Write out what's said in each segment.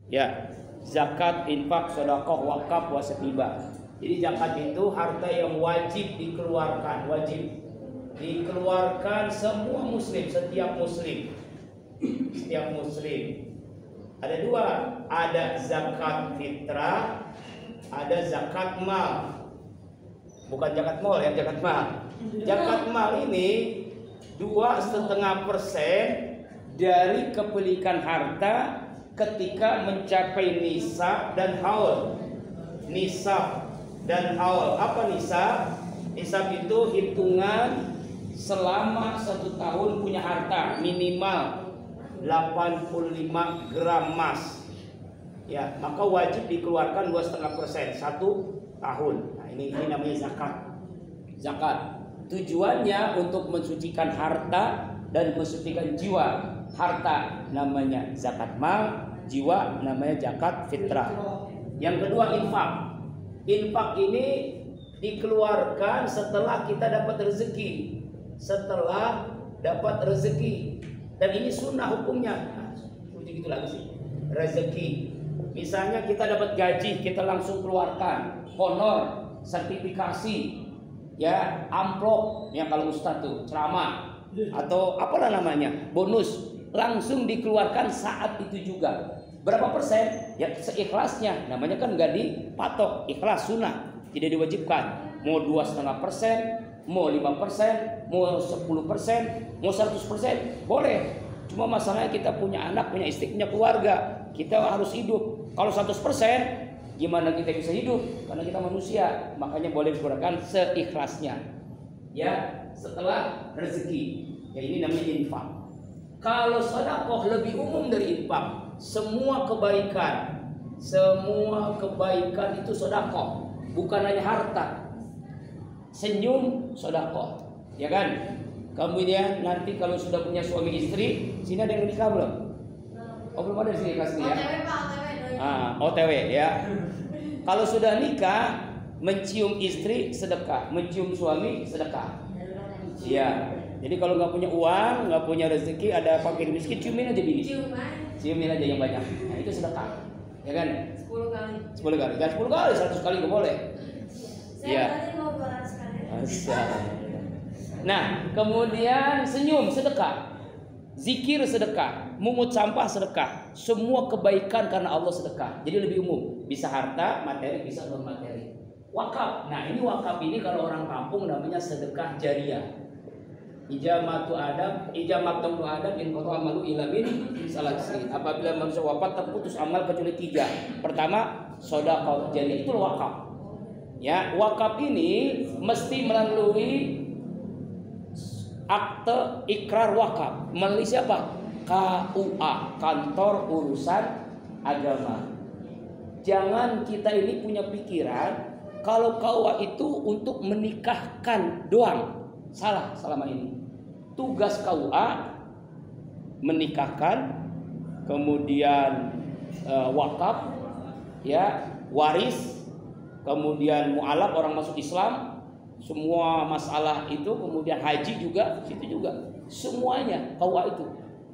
Ya, zakat, infak, sedekah, wakaf, wasatibah. Jadi zakat itu harta yang wajib dikeluarkan, wajib dikeluarkan semua muslim, setiap muslim. Setiap muslim. Ada dua, ada zakat fitrah, ada zakat mal. Bukan zakat mal, yang zakat mal. Zakat mal ini 2,5% dari kepemilikan harta ketika mencapai nisab dan haul. Nisab dan haul. Apa nisab? Nisab itu hitungan selama 1 tahun punya harta minimal 85 gram emas. Ya, maka wajib dikeluarkan 2,5% 1 tahun. Nah, ini namanya zakat. Zakat tujuannya untuk mensucikan harta dan mensucikan jiwa. Harta namanya zakat mal, jiwa namanya zakat fitrah. Yang kedua infak. Infak ini dikeluarkan setelah kita dapat rezeki. Setelah dapat rezeki. Dan ini sunnah hukumnya. Nah, begitu lagi sih. Rezeki. Misalnya kita dapat gaji, kita langsung keluarkan. Honor, sertifikasi, ya, amplop, yang kalau ustadz tuh ceramah atau apalah namanya, bonus, langsung dikeluarkan saat itu juga. Berapa persen? Ya seikhlasnya. Namanya kan nggak dipatok, ikhlas sunnah, tidak diwajibkan. Mau 2,5%, mau 5%, mau 10%, mau 100%, boleh. Cuma masalahnya kita punya anak, punya istri, punya keluarga, kita harus hidup. Kalau 100%, gimana kita bisa hidup? Karena kita manusia, makanya boleh dikeluarkan seikhlasnya. Ya, setelah rezeki. Ya, ini namanya infak. Kalau sedekah lebih umum dari infak. Semua kebaikan itu sedekah, bukan hanya harta. Senyum sedekah, ya kan? Kemudian nanti kalau sudah punya suami istri, sini ada yang nikah belum? Oh, belum ada di sini kelas ini ya. OTW ya. Kalau sudah nikah, mencium istri sedekah, mencium suami sedekah. Iya. Jadi kalau nggak punya uang, nggak punya rezeki, ada fakir miskin, ciumin aja bini. Ciumin aja yang banyak. Nah, itu sedekah. Ya kan? 10 kali. 10 kali. Jangan 10 kali, 100 kali nggak boleh. Iya. Mau 200 kali. Nah, kemudian senyum sedekah. Zikir sedekah, mungut sampah sedekah, semua kebaikan karena Allah sedekah. Jadi lebih umum, bisa harta, materi, bisa non materi. Wakaf, nah ini wakaf ini kalau orang kampung namanya sedekah jariah. Ijamatu Adam in qata amalu ila min salasin. Apabila manusia wafat terputus amal kecuali 3. Pertama, sedekah jariah, itu wakaf. Ya, wakaf ini mesti melalui akte ikrar wakaf. Melalui siapa? KUA, Kantor Urusan Agama. Jangan kita ini punya pikiran kalau KUA itu untuk menikahkan doang. Salah selama ini. Tugas KUA menikahkan, kemudian wakaf, ya, waris, kemudian mu'alaf orang masuk Islam, semua masalah itu, kemudian haji juga, situ juga, semuanya KUA itu.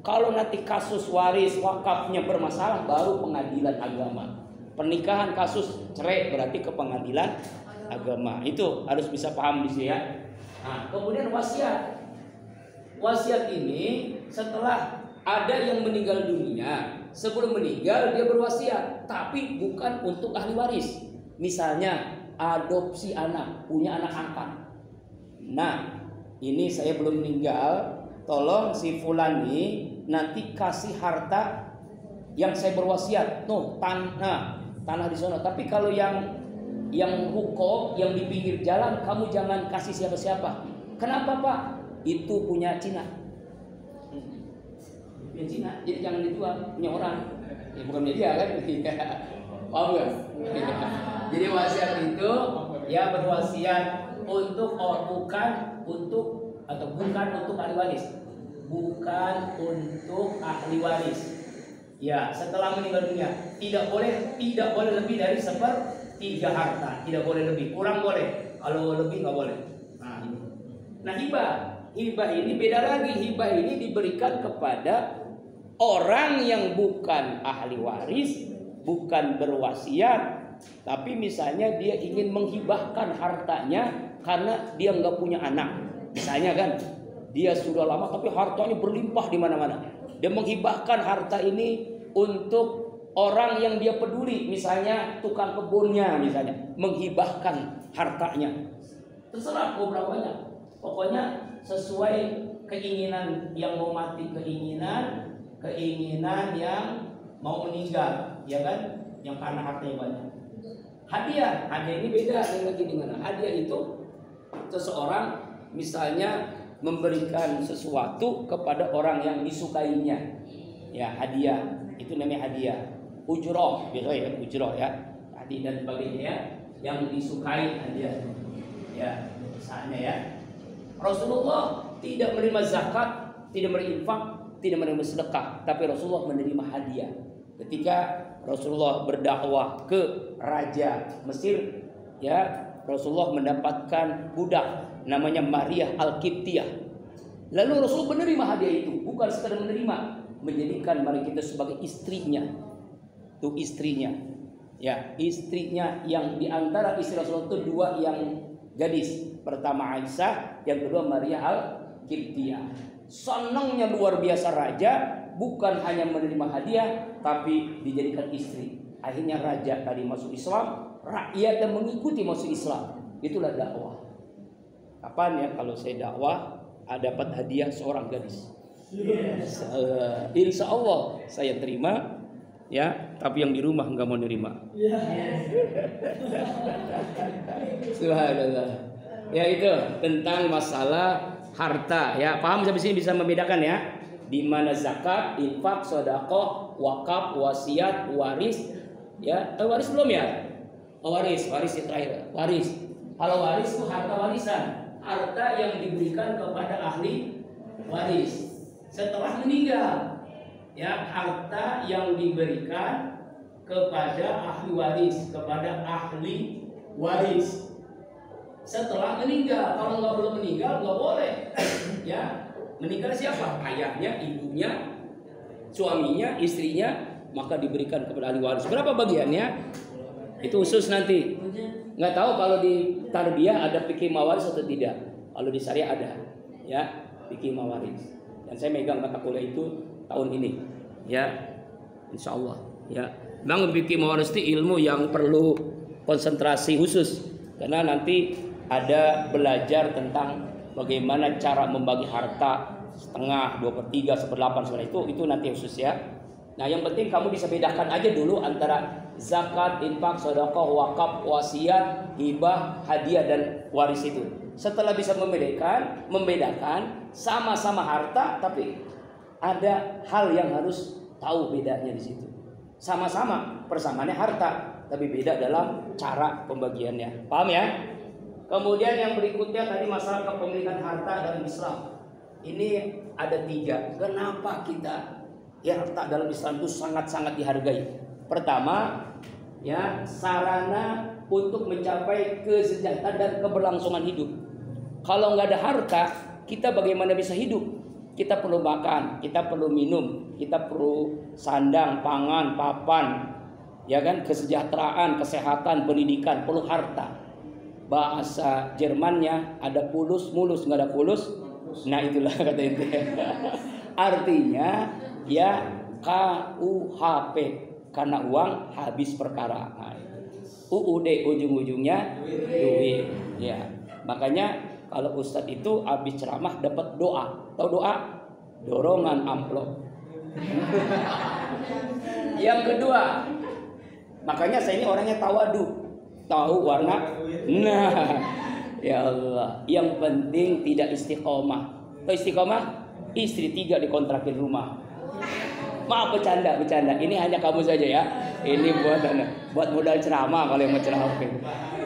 Kalau nanti kasus waris wakafnya bermasalah, baru pengadilan agama. Pernikahan kasus cerai berarti ke pengadilan agama. Itu harus bisa paham di sini ya. Nah, kemudian wasiat. Wasiat ini setelah ada yang meninggal dunia, sebelum meninggal dia berwasiat, tapi bukan untuk ahli waris. Misalnya adopsi anak, punya anak angkat. Nah, ini saya belum meninggal, tolong si fulan ini nanti kasih harta yang saya berwasiat. Tuh, tanah di sana. Tapi kalau yang ruko, yang di pinggir jalan, kamu jangan kasih siapa-siapa. Kenapa, Pak? Itu punya Cina. Punya Cina, jadi jangan dijual, punya orang. Ya bukan punya dia kan? Paham nggak? Jadi wasiat itu ya berwasiat untuk bukan untuk ahli waris. Bukan untuk ahli waris. Ya, setelah meninggal dunia tidak boleh lebih dari 1/3 harta, tidak boleh lebih, kurang boleh, kalau lebih nggak boleh. Nah ini. Nah hibah ini beda lagi. Hibah ini diberikan kepada orang yang bukan ahli waris, bukan berwasiat, tapi misalnya dia ingin menghibahkan hartanya karena dia nggak punya anak. Misalnya kan, dia sudah lama tapi hartanya berlimpah di mana-mana. Dia menghibahkan harta ini untuk orang yang dia peduli, misalnya tukang kebunnya, misalnya menghibahkan hartanya. Terserah mau berapa banyak, pokoknya sesuai keinginan yang mau mati, keinginan yang mau meninggal, ya kan? Yang karena hartanya banyak. Hadiah ini beda lagi dengan hadiah itu seseorang misalnya memberikan sesuatu kepada orang yang disukainya. Ya, hadiah itu namanya hadiah. Ujroh, biasanya ya, ujroh ya. Hadiah dan sebagainya ya, yang disukai hadiah. Ya, misalnya ya. Rasulullah tidak menerima zakat, tidak menerima infak, tidak menerima sedekah, tapi Rasulullah menerima hadiah. Ketika Rasulullah berdakwah ke raja Mesir, ya, Rasulullah mendapatkan budak namanya Maria Al-Qibtiyah. Lalu Rasulullah menerima hadiah itu, bukan sekadar menerima, menjadikan Maria itu sebagai istrinya. Itu istrinya. Ya, istrinya yang diantara istri Rasulullah itu dua yang gadis. Pertama Aisyah, yang kedua Maria Al-Qibtiyah. Senangnya luar biasa raja, bukan hanya menerima hadiah, tapi dijadikan istri. Akhirnya raja tadi masuk Islam, rakyat yang mengikuti masuk Islam. Itulah dakwah. Kapan ya kalau saya dakwah dapat hadiah seorang gadis? Insya Allah saya terima, ya. Tapi yang di rumah nggak mau nerima. Subhanallah. Ya, itu tentang masalah harta. Ya, paham sampai sini bisa membedakan ya? Di mana zakat, infak, sedekah, wakaf, wasiat, waris. Ya, waris belum ya? Waris yang terakhir. Waris. Kalau waris itu harta warisan, harta yang diberikan kepada ahli waris setelah meninggal. Ya, harta yang diberikan kepada ahli waris setelah meninggal. Kalau belum meninggal nggak boleh. Ya, meninggal siapa? Ayahnya, ibunya, suaminya, istrinya, maka diberikan kepada ahli waris. Berapa bagiannya? Itu khusus nanti. Nggak tahu kalau di tarbiyah ada fikih mawaris atau tidak. Kalau di syariah ada, ya, fikih mawaris. Dan saya megang mata kuliah itu tahun ini, ya, insya Allah. Ya, memang fikih mawaris itu ilmu yang perlu konsentrasi khusus, karena nanti ada belajar tentang bagaimana cara membagi harta setengah, 2/3, 1/8 itu nanti khusus ya. Nah, yang penting kamu bisa bedakan aja dulu antara zakat, infak, sedekah, wakaf, wasiat, hibah, hadiah dan waris itu. Setelah bisa membedakan sama-sama harta, tapi ada hal yang harus tahu bedanya di situ. Sama-sama persamaannya harta, tapi beda dalam cara pembagiannya. Paham ya? Kemudian yang berikutnya tadi masalah kepemilikan harta dalam Islam. Ini ada 3. Kenapa harta dalam Islam itu sangat-sangat dihargai? Pertama, ya, sarana untuk mencapai kesejahteraan dan keberlangsungan hidup. Kalau nggak ada harta, kita bagaimana bisa hidup? Kita perlu makan, kita perlu minum, kita perlu sandang, pangan, papan, ya kan? Kesejahteraan, kesehatan, pendidikan, perlu harta. Bahasa Jermannya ada pulus, mulus, nggak ada pulus. Nah, itulah kata itu. Artinya, ya, KUHP, karena uang habis perkara. Nah, UUD ujung-ujungnya duit. Ya, makanya kalau ustadz itu habis ceramah dapat doa. Tahu doa? Dorongan amplop. Yang kedua, makanya saya ini orangnya tawadu, tahu warna. Nah, ya Allah, yang penting tidak istiqomah. Tahu istiqomah? Istri 3 dikontrakin rumah. Maaf, bercanda. Ini hanya kamu saja ya. Ini buat modal ceramah kalau yang mau ceramah.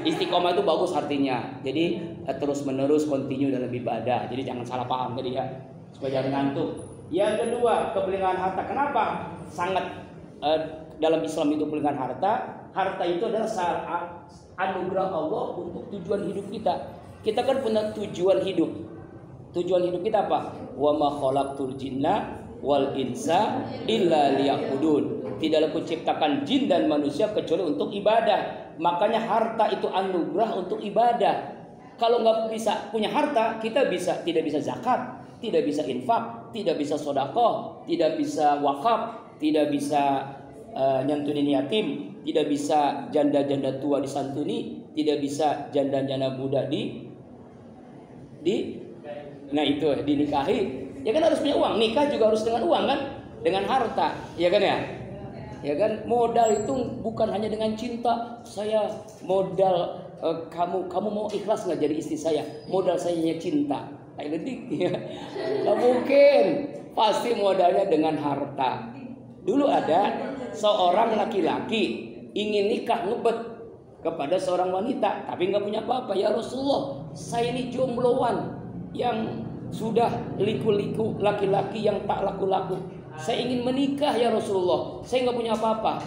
Istiqomah itu bagus artinya. Jadi terus menerus continue dalam ibadah. Jadi jangan salah paham tadi ya. Supaya jangan ngantuk. Yang kedua, kepemilikan harta. Kenapa? Sangat dalam Islam itu kepemilikan harta. Harta itu adalah anugerah Allah untuk tujuan hidup kita. Kita kan punya tujuan hidup. Tujuan hidup kita apa? Wa ma khalaqtul jinna wal insa illa liya'budun. Tidaklah kuciptakan jin dan manusia kecuali untuk ibadah. Makanya harta itu anugerah untuk ibadah. Kalau nggak bisa punya harta, kita tidak bisa zakat, tidak bisa infak, tidak bisa sedekah, tidak bisa wakaf, tidak bisa nyantunin yatim, tidak bisa janda-janda tua disantuni, tidak bisa janda-janda muda nah itu dinikahi. Ya kan harus punya uang. Nikah juga harus dengan uang kan, dengan harta, ya kan ya? Ya kan, modal itu bukan hanya dengan cinta. Saya modal kamu mau ikhlas nggak jadi istri saya? Modal saya hanya cinta. Ayo ya. Nggak mungkin. Pasti modalnya dengan harta. Dulu ada seorang laki-laki ingin nikah ngebet kepada seorang wanita, tapi nggak punya apa-apa. Ya Rasulullah, saya ini jombloan yang sudah liku-liku, laki-laki yang tak laku-laku. Saya ingin menikah ya Rasulullah. Saya nggak punya apa-apa.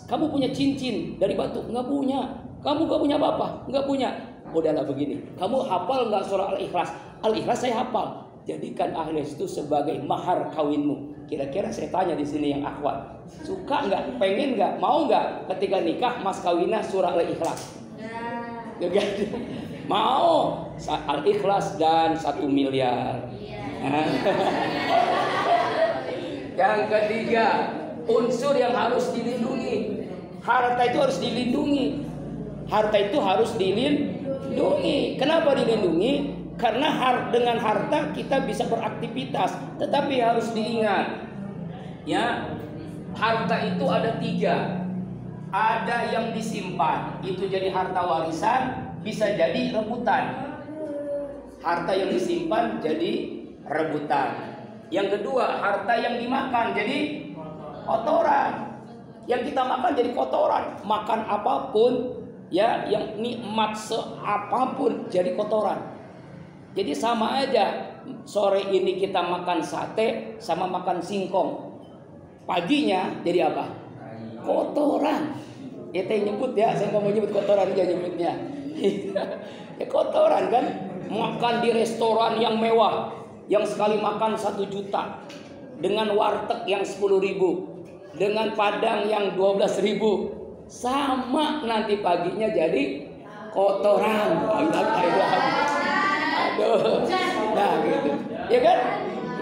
Kamu punya cincin dari batu? Nggak punya. Kamu nggak punya apa-apa? Nggak punya. Udahlah begini. Kamu hafal nggak surah Al-Ikhlas? Al-Ikhlas saya hafal. Jadikan Al-Ikhlas itu sebagai mahar kawinmu. Kira-kira saya tanya di sini yang akhwat, suka nggak? Pengen nggak? Mau nggak? Ketika nikah mas kawinnya surah Al-Ikhlas? Mau. Al-Ikhlas dan 1 miliar. Yang ketiga, unsur yang harus dilindungi. Harta itu harus dilindungi. Harta itu harus dilindungi. Kenapa dilindungi? Karena dengan harta kita bisa beraktivitas. Tetapi harus diingat, ya, harta itu ada 3. Ada yang disimpan, itu jadi harta warisan, bisa jadi rebutan. Harta yang disimpan jadi rebutan. Yang kedua, harta yang dimakan jadi kotoran. Yang kita makan jadi kotoran. Makan apapun, ya, yang nikmat seapapun jadi kotoran. Jadi sama aja. Sore ini kita makan sate sama makan singkong. Paginya jadi apa? Kotoran. Ya teh nyebut ya, saya nggak mau nyebut kotoran aja nyebutnya. Ya kotoran kan. Makan di restoran yang mewah, yang sekali makan 1 juta, dengan warteg yang 10.000, dengan padang yang 12.000, sama nanti paginya jadi kotoran. Aduh, nah gitu, ya kan?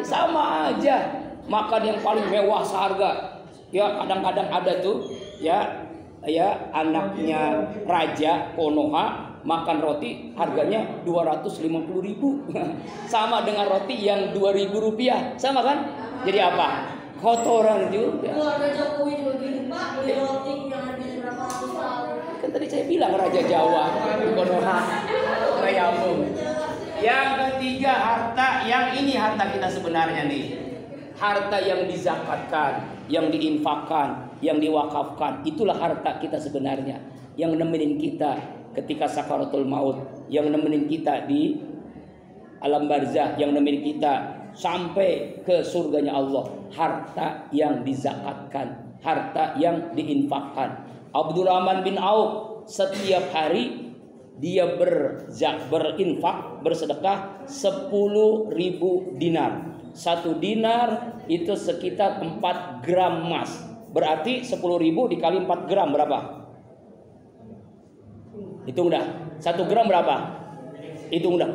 Sama aja. Makan yang paling mewah seharga, ya kadang-kadang ada tuh, ya anaknya raja Konoha makan roti harganya 250.000 sama dengan roti yang 2.000 rupiah, sama kan? Jadi apa? Kotoran juga. Keluarga Jokowi juga gitu Pak, beli roti yang habis berapa ratus tahun. Kan tadi saya bilang Raja Jawa, Konoha, Bayamung. Yang ketiga, harta. Yang ini harta kita sebenarnya nih. Harta yang dizakatkan, yang diinfakkan, yang diwakafkan, itulah harta kita sebenarnya. Yang nemenin kita ketika sakaratul maut, yang nemenin kita di alam barzah, yang nemenin kita sampai ke surganya Allah. Harta yang dizakatkan, harta yang diinfakkan. Abdurrahman bin Auf setiap hari dia berinfak, bersedekah 10.000 dinar. 1 dinar itu sekitar 4 gram emas. Berarti 10.000 dikali 4 gram berapa? Hitung dah. 1 gram berapa? Hitung dah.